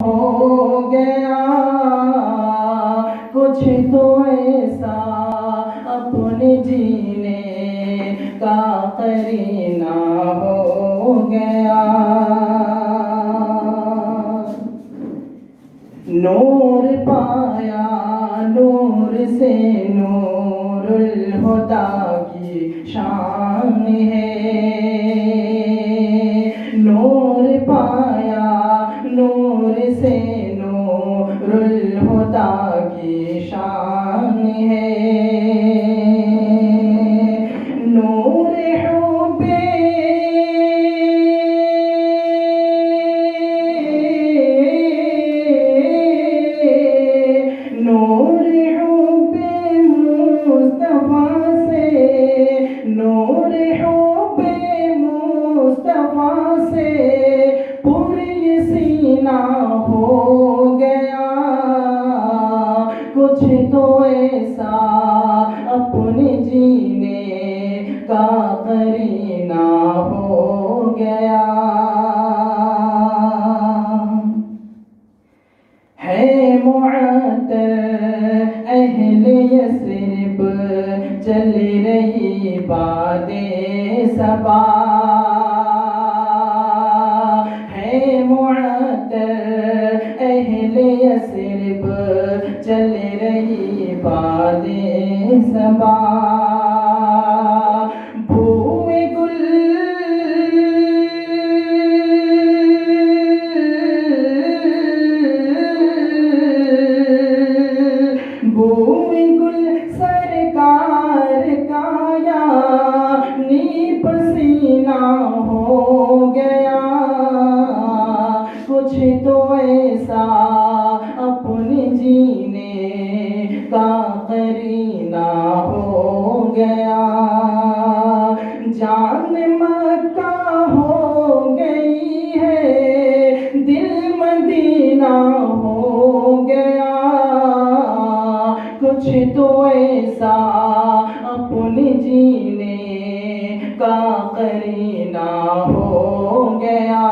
ہو گیا، کچھ تو ایسا اپنے جینے کا قرینہ ہو گیا۔ نور پایا نور سے نور الہدیٰ کی شان ہے، نور پایا نور سے نور الہدیٰ کی شان ہے، نور حب نور حب مصطفیٰ سے، نور حب مصطفیٰ سے پر سینہ ہو گیا، کچھ تو ایسا اپنے جینے کا قرینہ ہو گیا۔ ہے معطر اہل یثرب چل رہی باد صبا، ہے معطر اہل یثرب چل رہی باد صبا، بوئے گل بوئے گل سرکار کا یعنی پسینہ ہو گیا، کچھ تو ایسا اپنے جینے کا قرینہ ہو گیا، جان مکہ ہو گئی ہے دل مدینہ ہو گیا، کچھ تو ایسا اپنے جینے کا قرینہ ہو گیا۔